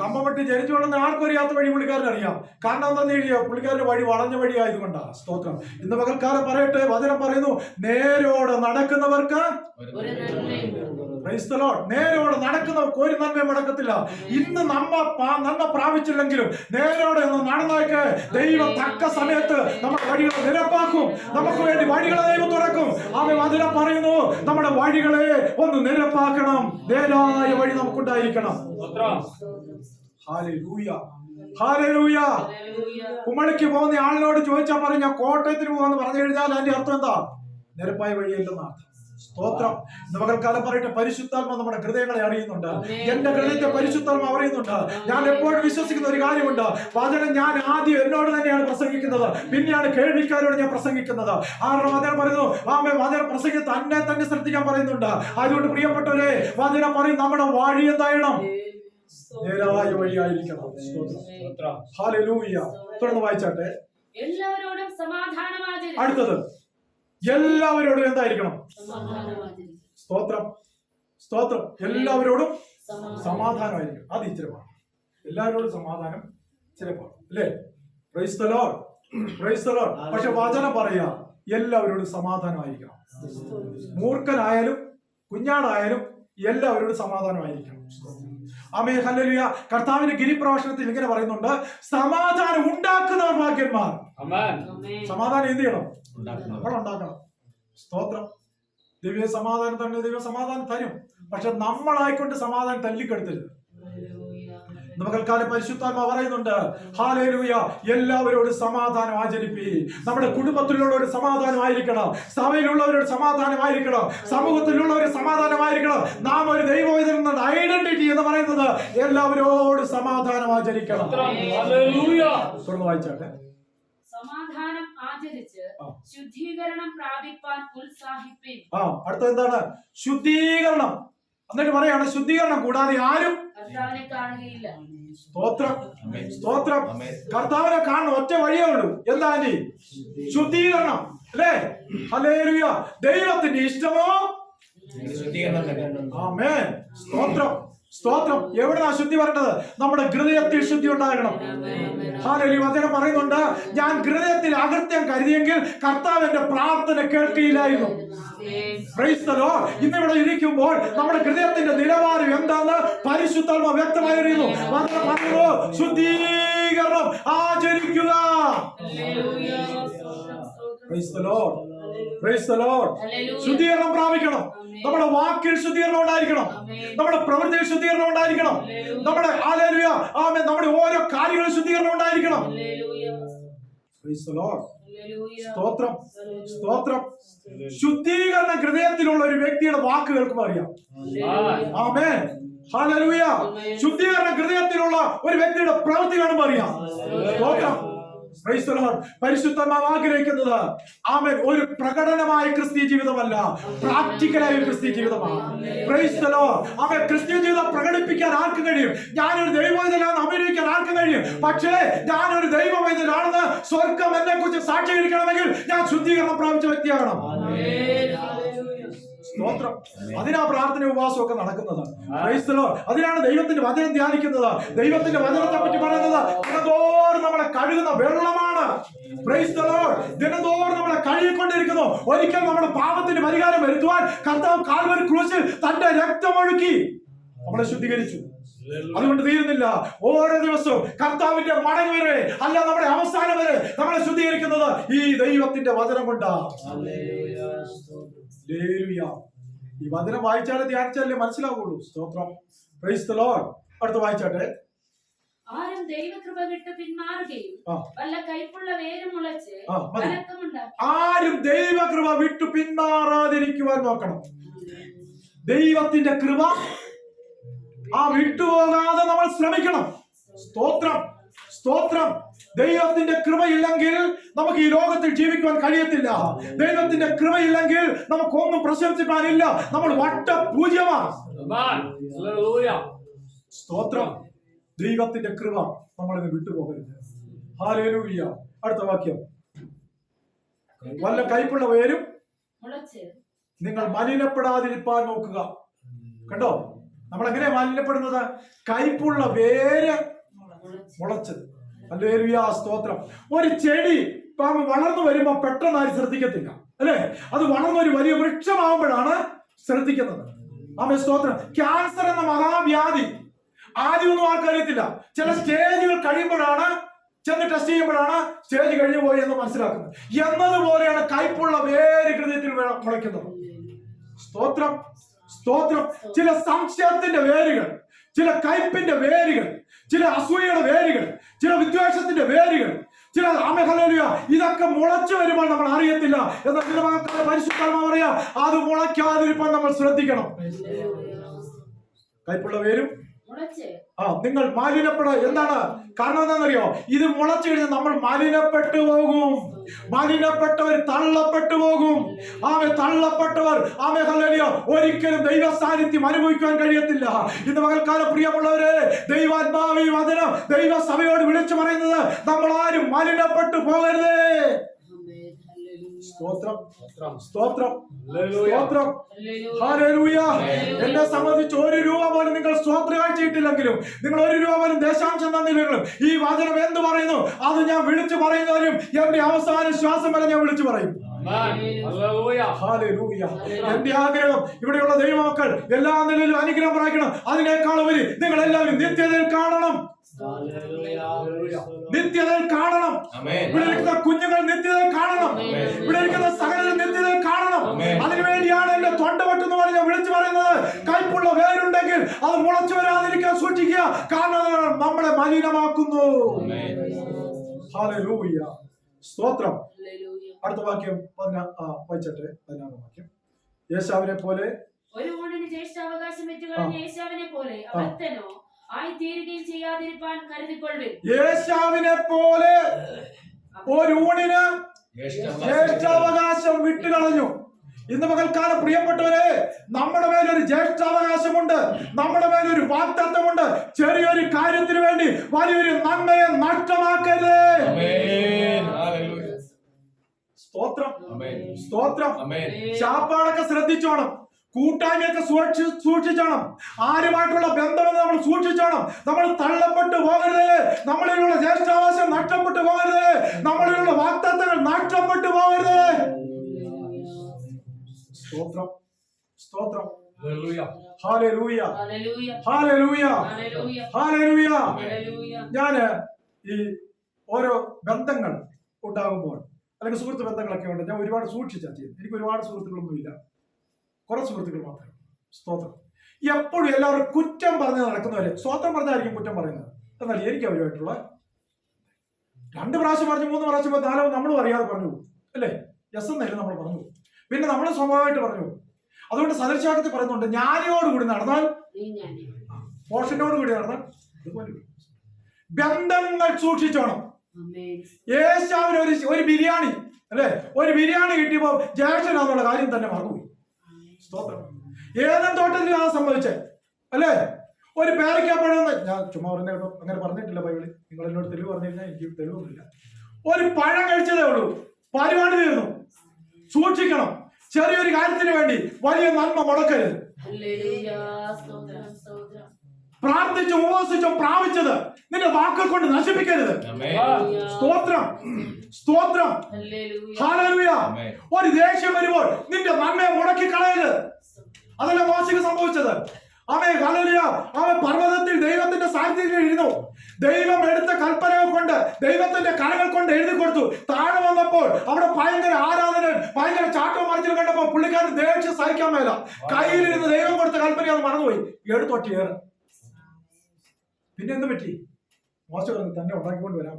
കമ്പംമെട്ട് ജനിച്ചു വളർന്ന ആർക്കും അറിയാത്ത വഴി പുള്ളിക്കാരൻ അറിയാം. കാരണം എന്താണെന്ന് എഴുതിയോ? പുള്ളിക്കാരന്റെ വഴി വളഞ്ഞ വഴി ആയതുകൊണ്ടാ. സ്തോത്രം. ഇന്ന് പകൽക്കാലം പറയട്ടെ, വചനം പറയുന്നു, നേരോട് നടക്കുന്നവർക്ക് പ്രൈസ് ദി ലോർഡ്, നേരോട് നടക്കുന്നവർക്ക് ഒരു നന്മയും മുടക്കത്തില്ല. ഇന്ന് നന്മ പ്രാപിച്ചില്ലെങ്കിലും നേരോടെ ഒന്ന് നടന്നേക്ക്. ദൈവം തക്ക സമയത്ത് നമ്മുടെ വഴികളെ നിരപ്പാക്കും. നമുക്ക് വേണ്ടി വഴികളെ ദൈവം തുറക്കും. അവൻ വചനം പറയുന്നു, നമ്മുടെ വഴികളെ ഒന്ന് നിരപ്പാക്കണം. നേരായ വഴി നമുക്കുണ്ടായിരിക്കണം. Hallelujah, hallelujah. കുമളിക്ക് പോകുന്ന ആളിനോട് ചോദിച്ചാൽ പറയും, ഞാൻ കോട്ടയത്തിന് പോകാന്ന് പറഞ്ഞു കഴിഞ്ഞാൽ അതിന്റെ അർത്ഥം എന്താ? നിരപ്പായ വഴിയല്ലെന്ന് അർത്ഥം. സ്തോത്രം. ഇന്ന് പകൽക്കാലം പറയട്ടെ, പരിശുദ്ധാത്മ നമ്മുടെ ഹൃദയങ്ങളെ അറിയുന്നുണ്ട്. എന്റെ ഹൃദയത്തെ പരിശുദ്ധാത്മ അറിയുന്നുണ്ട്. ഞാൻ എപ്പോഴും വിശ്വസിക്കുന്ന ഒരു കാര്യമുണ്ട്, വചനം ഞാൻ ആദ്യം എന്നോട് തന്നെയാണ് പ്രസംഗിക്കുന്നത്, പിന്നെയാണ് കേൾവിക്കാരോട് ഞാൻ പ്രസംഗിക്കുന്നത്. ആരുടെ വചനം പറയുന്നു, വചനം പ്രസംഗിച്ച് തന്നെ ശ്രദ്ധിക്കാൻ പറയുന്നുണ്ട്. അതുകൊണ്ട് പ്രിയപ്പെട്ടവരെ, വചനം പറയും നമ്മുടെ വഴി എന്തായണം, നേരായ വഴിയായിരിക്കണം. ഹല്ലേലൂയ. തുടർന്ന് വായിച്ചാട്ടെ. എല്ലാവരോടും സമാധാനം ആചരിക്കുക. അടുത്തത്, എല്ലാവരോടും എന്തായിരിക്കണം? സ്തോത്രം, സ്തോത്രം. എല്ലാവരോടും സമാധാനമായിരിക്കണം. അത് ഇച്ചിരമാണ്. എല്ലാവരോടും സമാധാനം ചിലപ്പോൾ അല്ലേ? Price the Lord, praise the Lord. പക്ഷെ വചനം പറയാ എല്ലാവരോടും സമാധാനമായിരിക്കണം. മൂർഖനായാലും കുഞ്ഞാടായാലും എല്ലാവരോടും സമാധാനമായിരിക്കണം. ആമേൻ, ഹല്ലേലൂയ. കർത്താവിന്റെ ഗിരിപ്രഭാഷണത്തിൽ ഇങ്ങനെ പറയുന്നുണ്ട്, സമാധാനം ഉണ്ടാക്കുന്നവർ ഭാഗ്യന്മാർ. സമാധാനം എന്ത് ചെയ്യണം? നമ്മൾ ഉണ്ടാക്കണം. സ്തോത്രം. ദിവ്യ സമാധാനം തന്നെ ദൈവ സമാധാനം തരും. പക്ഷെ നമ്മളായിക്കൊണ്ട് സമാധാനം തല്ലിക്കെടുത്തരുത്. നമുക്കൽക്കാലം പരിശുദ്ധാത്മ പറയുന്നുണ്ട്, ഹല്ലേലൂയ, എല്ലാവരോടും സമാധാനം ആചരിപ്പി. നമ്മുടെ കുടുംബത്തിലുള്ളവരോട് സമാധാനമായിരിക്കണം, സഭയിലുള്ളവരോട് സമാധാനമായിരിക്കണം, സമൂഹത്തിലുള്ളവർ സമാധാനമായിരിക്കണം. നാം ഒരു ദൈവവേദന ഐഡന്റിറ്റി എന്ന് പറയുന്നത് എല്ലാവരോടും സമാധാനം ആചരിക്കണം. തുടർന്ന് വായിച്ചാട്ടെ. സമാധാനം ആചരിച്ച് ശുദ്ധീകരണം പ്രാപിപ്പാൻ ഉത്സാഹിപ്പിൻ. അടുത്ത എന്താണ്? ശുദ്ധീകരണം. എന്നിട്ട് പറയാണ്, ശുദ്ധീകരണം കൂടാതെ ആരും കർത്താവിനെ കാണുകയില്ല. സ്തോത്രം, സ്തോത്രം. കർത്താവിനെ കാണുന്ന ഒറ്റ വഴിയേ ഉള്ളൂ. എന്താ? ശുദ്ധീകരണം അല്ലേ? ഹല്ലേലൂയ. ദൈവത്തിന്റെ ഇഷ്ടമോ ആമേൻ. സ്തോത്രം, സ്തോത്രം. എവിടെയാ ശുദ്ധി വരേണ്ടത്? നമ്മുടെ ഹൃദയത്തിൽ ശുദ്ധി ഉണ്ടാകണം. ഹല്ലേലൂയ. വചനം പറയുന്നുണ്ട്, ഞാൻ ഹൃദയത്തിൽ അകൃത്യം കരുതിയെങ്കിൽ കർത്താവ് എന്റെ പ്രാർത്ഥന കേൾക്കുകയില്ലായിരുന്നു. Price the Lord. ഇന്നിവിടെ ഇരിക്കുമ്പോൾ നമ്മുടെ ഹൃദയത്തിന്റെ നിലവാരം എന്താന്ന് പരിശുദ്ധാത്മ വ്യക്തമായി അറിയുന്നു. ശുദ്ധീകരണം ആചരിക്കുക. Praise the Lord, praise the Lord. ശുദ്ധീകരണം പ്രാപിക്കണം. നമ്മുടെ വാക്കിൽ ശുദ്ധീകരണം ഉണ്ടായിരിക്കണം, നമ്മുടെ പ്രവൃത്തിയിൽ ശുദ്ധീകരണം ഉണ്ടായിരിക്കണം, നമ്മുടെ ഹല്ലേലൂയ ആമേൻ നമ്മുടെ ഓരോ കാര്യങ്ങളും ശുദ്ധീകരണം ഉണ്ടായിരിക്കണം. Price the Lord. സ്തോത്രം, സ്തോത്രം. ശുദ്ധീകരണം ഹൃദയത്തിലുള്ള ഒരു വ്യക്തിയുടെ വാക്ക് കേൾക്കുമ്പോൾ അറിയാം. ആമേൻ, ഹല്ലേലൂയ. ശുദ്ധീകരണം ഹൃദയത്തിലുള്ള ഒരു വ്യക്തിയുടെ പ്രവൃത്തി കാണുമ്പോൾ അറിയാം. സ്തോത്രം, പ്രൈസ് ദി ലോർഡ്. പരിശുദ്ധാത്മാവ് ആഗ്രഹിക്കുന്നത് ആമേൻ ഒരു പ്രകടനമായ ക്രിസ്തീയ ജീവിതമല്ല, പ്രാക്ടിക്കലായ ഒരു ക്രിസ്തീയ ജീവിതമാണ്. Praise the Lord. ആമേൻ. ക്രിസ്തീയ ജീവിതം പ്രകടിപ്പിക്കാൻ ആർക്കും കഴിയും. ഞാനൊരു ദൈവവൈദ്യനാണെന്ന് അഭിനയിക്കാൻ ആർക്കും കഴിയും. പക്ഷേ ഞാനൊരു ദൈവവൈദ്യനാണെന്ന് സ്വർഗം എന്നെ കുറിച്ച് സാക്ഷീകരിക്കണമെങ്കിൽ ഞാൻ ശുദ്ധീകരണം പ്രാപിച്ച വ്യക്തിയാകണം. സ്തോത്രം. അതിനാ പ്രാർത്ഥന ഉപവാസമൊക്കെ നടക്കുന്നത്. Price the Lord. അതിനാണ് ദൈവത്തിന്റെ വചനം ധ്യാനിക്കുന്നത്. ദൈവത്തിന്റെ വചനത്തെ പറ്റി പറയുന്നത് ദിനംതോറും നമ്മളെ കഴുകുന്ന വെള്ളമാണ്. Price the Lord. ദിനംതോറും നമ്മളെ കഴുകിക്കൊണ്ടിരിക്കുന്നു. ഒരിക്കൽ നമ്മുടെ പാപത്തിന് പരിഹാരം വരുത്തുവാൻ കർത്താവ് കാൽവരി ക്രൂശിൽ തന്റെ രക്തമൊഴുക്കി നമ്മളെ ശുദ്ധീകരിച്ചു. അതുകൊണ്ട് തീരുന്നില്ല. ഓരോ ദിവസവും കർത്താവിന്റെ മടങ്ങ് വരെ അല്ല നമ്മുടെ അവസാനം വരെ നമ്മളെ ശുദ്ധീകരിക്കുന്നത് ഈ ദൈവത്തിന്റെ വചനം കൊണ്ടാണ്. ഈ വചനം വായിച്ചാലേ ധ്യാനിച്ചാലേ മനസ്സിലാവുള്ളൂ. സ്തോത്രം, പ്രൈസ് ദി ലോർഡ്. അടുത്ത് വായിച്ചാട്ടെ. ആരും ദൈവകൃപ വിട്ട് പിന്മാറുകയും വല്ല കൈപ്പുള്ള വേര് മുളച്ച് ആരും ദൈവകൃപ വിട്ടു പിന്മാറാതിരിക്കുവാൻ നോക്കണം. ദൈവത്തിന്റെ കൃപ വിട്ടുപോകാതെ നമ്മൾ ശ്രമിക്കണം. സ്തോത്രം, സ്തോത്രം. ദൈവത്തിന്റെ കൃപയില്ലെങ്കിൽ നമുക്ക് ഈ ലോകത്തിൽ ജീവിക്കുവാൻ കഴിയത്തില്ല. ദൈവത്തിന്റെ കൃപയില്ലെങ്കിൽ നമുക്കൊന്നും പ്രശംസിക്കാനില്ല. നമ്മൾ വട്ടപൂജ്യമാണ്. സ്തോത്രം. ദൈവത്തിന്റെ കൃപ നമ്മളിന്ന് വിട്ടുപോകരുത്. ഹല്ലേലൂയ. അടുത്ത വാക്യം. വല്ല കൈപ്പുള്ള വേരും നിങ്ങൾ മലിനപ്പെടാതിരിക്കാൻ നോക്കുക. കണ്ടോ, നമ്മൾ എങ്ങനെയാ മലിനപ്പെടുന്നത്? കൈപ്പുള്ള വേര് മുളച്ചത്. ഹല്ലേലൂയ, സ്തോത്രം. ഒരു ചെടി വളർന്നു വരുമ്പോ പെട്ടെന്ന് ആരും ശ്രദ്ധിക്കത്തില്ല അല്ലെ? അത് വളർന്നൊരു വലിയ വൃക്ഷമാകുമ്പോഴാണ് ശ്രദ്ധിക്കുന്നത്. ആമേൻ, സ്തോത്രം. ക്യാൻസർ എന്ന മഹാവ്യാധി ആദ്യമൊന്നും ആർക്കറിയത്തില്ല. ചില സ്റ്റേജുകൾ കഴിയുമ്പോഴാണ്, ചെന്ന് ടെസ്റ്റ് ചെയ്യുമ്പോഴാണ് സ്റ്റേജ് കഴിഞ്ഞു പോയി എന്ന് മനസ്സിലാക്കുന്നത്. എന്നതുപോലെയാണ് കൈപ്പുള്ള വേര് ഹൃദയത്തിൽ മുളയ്ക്കുന്നത്. സ്തോത്രം, സ്തോത്രം. ചില സംശയത്തിന്റെ വേരുകൾ, ചില കയ്പിന്റെ വേരുകൾ, ചില അസൂയയുടെ വേരുകൾ, ചില വിദ്വേഷത്തിന്റെ വേരുകൾ, ചില ഹല്ലേലൂയ ഇതൊക്കെ മുളച്ചു വരുമ്പോൾ നമ്മൾ അറിയത്തില്ല. എന്നാൽ ചില പരിശുദ്ധാത്മാവ് പറയാ അത് മുളയ്ക്കാതിരിക്കാൻ നമ്മൾ ശ്രദ്ധിക്കണം. കയ്പുള്ള വേരും നിങ്ങൾ മാലിന്യപ്പെട. എന്താണ് കാരണം? എന്താണെന്നറിയോ? ഇത് മുളച്ചു കഴിഞ്ഞാൽ നമ്മൾ മലിനപ്പെട്ടു പോകും. മലിനപ്പെട്ടവർ തള്ളപ്പെട്ടു പോകും. തള്ളപ്പെട്ടവർ ഹല്ലേലൂയ ഒരിക്കലും ദൈവ സാന്നിധ്യം അനുഭവിക്കാൻ കഴിയത്തില്ല. ഇന്ന് പകൽക്കാലം പ്രിയമുള്ളവരെ, ദൈവാത്മാവി വചനം ദൈവ സഭയോട് വിളിച്ചു പറയുന്നത് നമ്മൾ ആരും മലിനപ്പെട്ടു പോകരുത്. സ്തോത്രം, സ്തോത്രം, സ്തോത്രം, ഹല്ലേലൂയ. എന്നെ സംബന്ധിച്ച് 1 രൂപ പോലും നിങ്ങൾ സ്തോത്രം കാഴ്ചയിട്ടില്ലെങ്കിലും, നിങ്ങൾ 1 രൂപ പോലും ദശാംശം തന്നില്ലെങ്കിലും, ഈ വചനം എന്ത് പറയുന്നു അത് ഞാൻ വിളിച്ചു പറയുന്നവരും എന്റെ അവസാന ശ്വാസം വരെ ഞാൻ വിളിച്ചു പറയും. എന്റെ ആഗ്രഹം ഇവിടെയുള്ള ദൈവമക്കൾ എല്ലാ നിലയിലും അനുഗ്രഹം പ്രാപിക്കണം. അതിനേക്കാൾ ഉപരി നിങ്ങൾ എല്ലാവരും നിത്യതയിൽ കാണണം. നിത്യതയിൽ കാണണം. ഇവിടെ ഇരിക്കുന്ന കുഞ്ഞുങ്ങൾ നിത്യതയിൽ കാണണം. ഇവിടെ ഇരിക്കുന്ന സകലരും നിത്യതയിൽ കാണണം. അതിനുവേണ്ടിയാണ് എന്റെ തൊണ്ട വെട്ടുന്ന പോലെ ഞാൻ വിളിച്ചു പറയുന്നത്. കയ്പുള്ള വേരുണ്ടെങ്കിൽ അത് മുളച്ചു വരാതിരിക്കാൻ സൂക്ഷിക്കുക. കാരണം നമ്മളെ മലിനമാക്കുന്നു. ഹല്ലേലൂയ, സ്തോത്രം. അടുത്ത വാക്യം വായിച്ചട്ടെ. 16 വാക്യം. യേശാവിനെ പോലെ ഒരു ഊണിന് ജ്യേഷ്ഠാവകാശം വെച്ചുകളഞ്ഞ യേശാവിനെ പോലെ അവർത്തനോ ആയിത്തീരുകയും ചെയ്യാതിരിപ്പാൻ കരുതിക്കൊള്ളുവിൻ. യേശാവിനെ പോലെ ഒരു ഊണിന് ജ്യേഷ്ഠാവകാശം വിട്ടുകളഞ്ഞു. ഇന്ന് പകൽക്കാലം പ്രിയപ്പെട്ടവരെ, നമ്മുടെ മേലൊരു ജ്യേഷ്ഠാവകാശമുണ്ട്. നമ്മുടെ മേലൊരു വാഗ്ദത്തമുണ്ട്. ചെറിയൊരു കാര്യത്തിന് വേണ്ടി വലിയൊരു നന്മയെ നഷ്ടമാക്കരുത്. സ്തോത്രം, സ്തോത്രം. ശാപ്പാടൊക്കെ ശ്രദ്ധിച്ചോണം. കൂട്ടായ്മയൊക്കെ സൂക്ഷിച്ചോണം. ആരുമായിട്ടുള്ള ബന്ധമെന്ന് നമ്മൾ സൂക്ഷിച്ചോണം. നമ്മൾ തള്ളപ്പെട്ടു പോകരുത്. നമ്മളിലുള്ള ജ്യേഷ്ഠാവകാശം നഷ്ടപ്പെട്ടു പോകരുത്. നമ്മളിലുള്ള വാഗ്ദത്തങ്ങൾ നഷ്ടപ്പെട്ടു പോകരുത്. സ്തോത്രം, സ്തോത്രം, ഹല്ലേലൂയ, ഹല്ലേലൂയ, ഹല്ലേലൂയ. ഞാന് ഈ ഓരോ ബന്ധങ്ങൾ ഉണ്ടാകുമ്പോൾ, അല്ലെങ്കിൽ സുഹൃത്ത് ബന്ധങ്ങളൊക്കെ ഉണ്ട്, ഞാൻ ഒരുപാട് സൂക്ഷിച്ചാ ചെയ്യുന്നത്. എനിക്ക് ഒരുപാട് സുഹൃത്തുക്കളൊന്നും ഇല്ല, കുറെ സുഹൃത്തുക്കൾ മാത്രം. സ്തോത്രം. എപ്പോഴും എല്ലാവരും കുറ്റം പറഞ്ഞ് നടക്കുന്നവരെ സ്തോത്രം പറഞ്ഞായിരിക്കും കുറ്റം പറയുന്നത്. എന്നാൽ എനിക്ക് അവരുമായിട്ടുള്ള 2 പ്രാവശ്യം പറഞ്ഞു, 3 പ്രാവശ്യം 4 നമ്മളും അറിയാതെ പറഞ്ഞു, അല്ലേ? യെസ് എന്നല്ലേ നമ്മൾ പറഞ്ഞു. പിന്നെ നമ്മൾ സ്വഭാവമായിട്ട് പറഞ്ഞു. അതുകൊണ്ട് സദൃശവാക്യത്തിൽ പറയുന്നുണ്ട്, ജ്ഞാനിയോടുകൂടി നടന്നാൽ, പോഷനോടുകൂടി നടന്നാൽ അതുപോലെ. ബന്ധങ്ങൾ സൂക്ഷിച്ചോണം. യേശാവിന് ഒരു ബിരിയാണി, അല്ലെ, ഒരു ബിരിയാണി കിട്ടിയപ്പോ ജ്യേഷ്ഠനാന്നുള്ള കാര്യം തന്നെ മറന്നുപോയി. സ്തോത്രം. ഏതും തോട്ടത്തിലാണ് സംഭവിച്ചത്, അല്ലേ? ഒരു പേരയ്ക്കപ്പഴം, ഞാൻ ചുമ്മാ പറഞ്ഞ കേട്ടോ, അങ്ങനെ പറഞ്ഞിട്ടില്ല ബൈബിളിൽ. നിങ്ങൾ എന്നോട് തെളിവ് പറഞ്ഞിരുന്നാൽ എനിക്ക് തെളിവൊന്നുമില്ല. ഒരു പഴം കഴിച്ചതേ ഉള്ളൂ, പരിപാടി തീർന്നു. സൂക്ഷിക്കണം. ചെറിയൊരു കാര്യത്തിന് വേണ്ടി വലിയ നന്മ മുടക്കരുത്. പ്രാർത്ഥിച്ചും ഉപവസിച്ചും പ്രാപിച്ചത് നിന്റെ വാക്കുകൾ കൊണ്ട് നശിപ്പിക്കരുത്. സ്തോത്രം, സ്തോത്രം, ഹല്ലേലൂയ. ഒരു ദേഷ്യം വരുമ്പോൾ നിന്റെ നന്മയെ മുടക്കി കളയരുത്. അതല്ല മോശയ്ക്ക് സംഭവിച്ചത്. അവൻ ഹല്ലേലൂയ, അവൻ പർവ്വതത്തിൽ ദൈവത്തിന്റെ സാന്നിധ്യത്തിൽ ഇരുന്നു. ദൈവം എടുത്ത കൽപ്പനകൾ കൊണ്ട്, ദൈവത്തിന്റെ കരങ്ങൾ കൊണ്ട് എഴുതി കൊടുത്തു. താഴെ വന്നപ്പോൾ അവിടെ ഭയങ്കര ആരാധന, ഭയങ്കര ചാട്ടവും മറിച്ചിലും കണ്ടപ്പോൾ പുള്ളിക്കാരൻ ദേഷ്യം സഹിക്കാൻ മേല. കയ്യിലിരുന്ന് ദൈവം കൊടുത്ത കൽപ്പന അത് മറന്നുപോയി, എടുത്തൊട്ടിയേറെ. പിന്നെ എന്ത് പറ്റി? മോശം തന്നെ ഉണ്ടാക്കിക്കൊണ്ട് വരാം,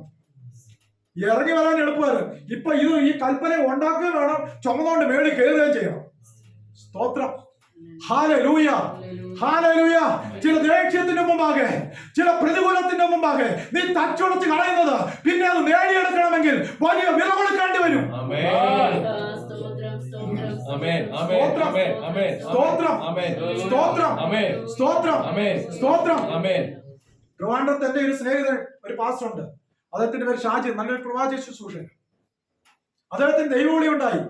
ഇറങ്ങി വരാൻ എളുപ്പമായിരുന്നു. ഇപ്പൊ ഈ കൽപ്പന ഉണ്ടാക്കുകയും വേണം, ചുമന്നുകൊണ്ട് മേളിൽ കയറുകയും ചെയ്യണം. സ്തോത്രം, ഹല്ലേലൂയ, ഹല്ലേലൂയ. ചില ദേഷ്യത്തിന്റെ മുമ്പാകെ, ചില പ്രതികൂലത്തിന്റെ മുമ്പാകെ നീ തച്ചുടച്ച് കളയുന്നത് പിന്നെ അത് നേടിയെടുക്കണമെങ്കിൽ വലിയ വില കൊടുക്കേണ്ടി വരും. ട്രിവാൻഡ്രത്ത് എന്റെ ഒരു സ്നേഹിതൻ, ഒരു പാസ്റ്റർ ഉണ്ട്. അദ്ദേഹത്തിന്റെ പേര് ഷാജി, നല്ലൊരു പ്രവാചക ശുശ്രൂഷൻ. അദ്ദേഹത്തിന് ദൈവവിളി ഉണ്ടായി.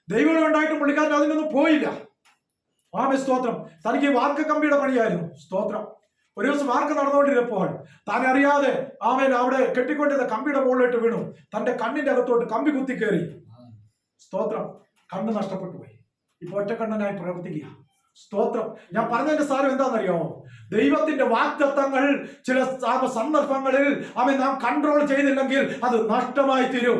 ദൈവവിളി ഉണ്ടായിട്ട് പുള്ളിക്കാരൻ അതിനൊന്നും പോയില്ല. സ്തോത്രം. തനിക്ക് വാർക്ക കമ്പിയുടെ പണിയായിരുന്നു. സ്തോത്രം. ഒരു ദിവസം വാർക്ക നടന്നുകൊണ്ടിരുന്നപ്പോൾ താൻ അറിയാതെ അവിടെ കെട്ടിക്കൊണ്ടിരുന്ന കമ്പിയുടെ മുകളിലിട്ട് വീണു. തന്റെ കണ്ണിന്റെ അകത്തോട്ട് കമ്പി കുത്തി കയറി. സ്തോത്രം. കണ്ണ് നഷ്ടപ്പെട്ടു പോയി. ഇപ്പൊ ഒറ്റക്കണ്ണനായി പ്രവർത്തിക്കുക. സ്തോത്രം. ഞാൻ പറഞ്ഞതിന്റെ സാരം എന്താണെന്നറിയാമോ? ദൈവത്തിന്റെ വാഗ്ദത്തങ്ങൾ ചില സന്ദർഭങ്ങളിൽ നാം കൺട്രോൾ ചെയ്തില്ലെങ്കിൽ അത് നഷ്ടമായി തീരും.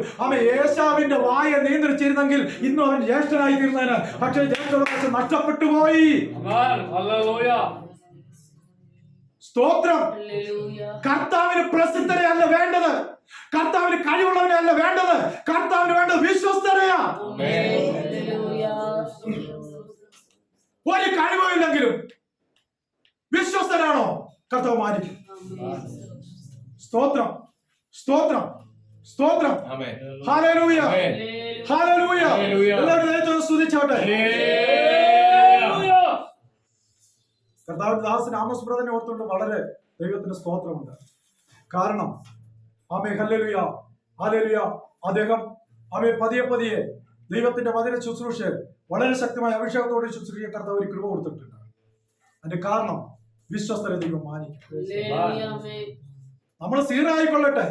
ഏശാവിന്റെ വായ നിയന്ത്രിച്ചിരുന്നെങ്കിൽ ഇന്നും അവൻ ജ്യേഷ്ഠനായി തീർന്നതിന്. പക്ഷേ ജ്യേഷ്ഠാവകാശം നഷ്ടപ്പെട്ടു പോയി. സ്തോത്രം. ഹല്ലേലൂയ. കർത്താവിന് പ്രസിദ്ധരെയല്ല വേണ്ടത്, കർത്താവിന് കഴിവുള്ളവനെ അല്ല വേണ്ടത്, കർത്താവിന് വേണ്ടത് വിശ്വസ്തരെയാ. ഹല്ലേലൂയ. ഒരു കഴിവില്ലെങ്കിലും വിശ്വസ്തരാണോ കർത്താവ് മാനിക്കും. സ്തോത്രം, സ്തോത്രം, സ്തോത്രം. Hallelujah, hallelujah. എല്ലാവരും ദൈവത്തെ സ്തുതിച്ചാട്ടെ. കർത്താവിന്റെ ദാസൻ ആമോസ് ബ്രദറിനെ ഓർത്തുകൊണ്ട് വളരെ ദൈവത്തിന് സ്തോത്രമുണ്ട്. കാരണം ആമേ ഹല്ലേലൂയ, ഹല്ലേലൂയ, അദ്ദേഹം ആമേ പതിയെ പതിയെ ദൈവത്തിന്റെ വചന ശുശ്രൂഷ വളരെ ശക്തമായ അഭിഷേകത്തോടെ ശുശ്രൂഷിക്കാൻ കർത്താവ് ഒരു കൃപ കൊടുത്തിട്ടുണ്ട്. അതിന്റെ കാരണം വിശ്വസ്തരെ ദൈവം മാനിക്കും. നമ്മൾ സീറോ ആയിക്കൊള്ളട്ടെ,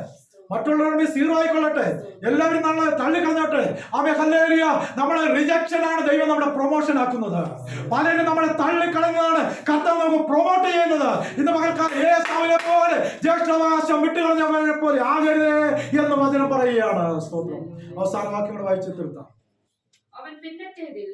മറ്റുള്ളവരുടെ സീറോ ആയിക്കൊള്ളട്ടെ, എല്ലാവരും നമ്മളെ തള്ളിക്കളഞ്ഞോട്ടെ. ആമേ ഹല്ലേലൂയ. നമ്മുടെ റിജക്ഷൻ ആണ് ദൈവം നമ്മുടെ പ്രൊമോഷൻ ആക്കുന്നത്. പലരും നമ്മളെ തള്ളിക്കളഞ്ഞതാണ് കർത്താവ് നമുക്ക് പ്രൊമോട്ട് ചെയ്യുന്നത്. ഇന്ന് മകൾക്കാർ ഏസാവിനെ പോലെ ജ്യേഷ്ഠാവകാശം വിട്ടുകളഞ്ഞവനെ പോലെ ആകരുതേ എന്ന് വചനം പറയുകയാണ്. സ്തോത്രം. അവസാന വാക്യങ്ങൾ വായിച്ചു തീർത്താം. അവൻ പിന്നത്തേതിൽ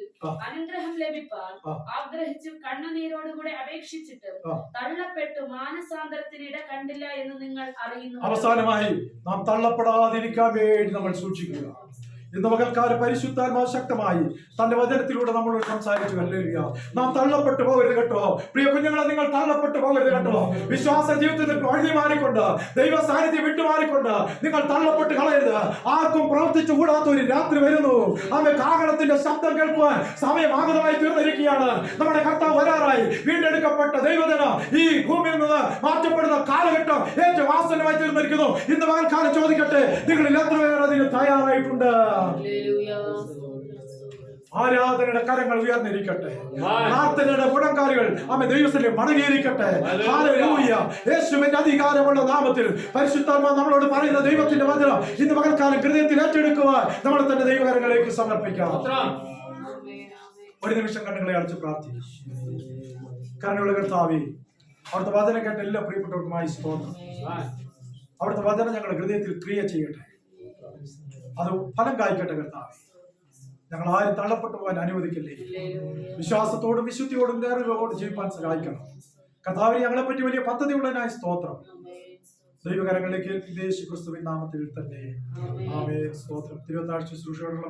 അനുഗ്രഹം ലഭിപ്പാൻ ആഗ്രഹിച്ചു കണ്ണുനീരോടുകൂടെ അപേക്ഷിച്ചിട്ട് തള്ളപ്പെട്ടു മാനസാന്തരത്തിന് ഇട കണ്ടില്ല എന്ന് നിങ്ങൾ അറിയുന്നു. അവസാനമായി നാം തള്ളപ്പെടാതിരിക്കാൻ വേണ്ടി നമ്മൾ സൂക്ഷിക്കുക. ഇന്ന് മകൾക്കാര് പരിശുദ്ധാത്മാവ് ശക്തമായി തന്റെ വചനത്തിലൂടെ നമ്മളോട് സംസാരിച്ചു. ഹല്ലേലൂയ. നാം തള്ളപ്പെട്ടു പോകരുത് കേട്ടോ പ്രിയ കുഞ്ഞുങ്ങളെ, നിങ്ങൾ തള്ളപ്പെട്ടു പോകരുത് കേട്ടോ. വിശ്വാസ ജീവിതത്തിൽ വഴി മാറിക്കൊണ്ട്, ദൈവ സാന്നിധ്യം വിട്ടുമാറിക്കൊണ്ട് നിങ്ങൾ തള്ളപ്പെട്ട് കളയരുത്. ആർക്കും പ്രവർത്തിച്ചു കൂടാത്ത ഒരു രാത്രി വരുന്നു. അവൻ കാഹളത്തിന്റെ ശബ്ദം കേൾക്കുവാൻ സമയമാഗതമായി തീർന്നിരിക്കുകയാണ്. നമ്മുടെ കർത്താവ് വരാറായി. വീണ്ടെടുക്കപ്പെട്ട ദൈവജന ഈ ഭൂമിയിൽ നിന്ന് മാറ്റപ്പെടുന്ന കാലഘട്ടം ഏറ്റവും ആസന്നമായി തീർന്നിരിക്കുന്നു. ഇന്ന് മകൾക്കാലം ചോദിക്കട്ടെ, നിങ്ങളിൽ എത്ര പേർ അതിന് തയ്യാറായിട്ടുണ്ട്? ആരാധനയുടെ കരങ്ങൾ ഉയർന്നിരിക്കട്ടെ, പ്രാർത്ഥനയുടെ മുടങ്കാലുകൾ ആമേ ദൈവത്തിലെ മടങ്ങിയിരിക്കട്ടെ. ഹല്ലേലൂയ. യേശുവിന്റെ അധികാരമുള്ള നാമത്തിൽ പരിശുദ്ധാത്മാവ് നമ്മളോട് പറയുന്ന ദൈവത്തിന്റെ വചനം ഇന്ന് പകൽക്കാലം ഹൃദയത്തിൽ ഏറ്റെടുക്കുവാൻ നമ്മൾ തന്നെ ദൈവകരങ്ങളിലേക്ക് സമർപ്പിക്കാം. ഒരു നിമിഷം കണ്ണുകളെ അടച്ച് പ്രാർത്ഥിക്കാം. കരുണയുള്ള കർത്താവേ, അവിടുത്തെ വചനം കേട്ട എല്ലാ പ്രിയപ്പെട്ടവർക്കുമായി സ്തോത്രം. അവിടുത്തെ വചനം ഞങ്ങളുടെ ഹൃദയത്തിൽ ക്രിയ ചെയ്യട്ടെ, അത് ഫലം കായ്ക്കട്ടെ. കർത്താവേ, ഞങ്ങൾ ആരും തള്ളപ്പെട്ടു പോകാൻ അനുവദിക്കില്ലേ. വിശ്വാസത്തോടും വിശുദ്ധിയോടും നേർവോടും ജീവിക്കാൻ സഹായിക്കണം. കർത്താവേ, ഞങ്ങളെ പറ്റി വലിയ പദ്ധതിയുള്ളതിനായി സ്തോത്രം. ദൈവകരങ്ങളിലേക്ക് യേശു ക്രിസ്തുവിൻ നാമത്തിൽ തന്നെ ആമേൻ. സ്തോത്രം. തിരുവത്താഴ്ച ശുശ്രൂഷകളുള്ള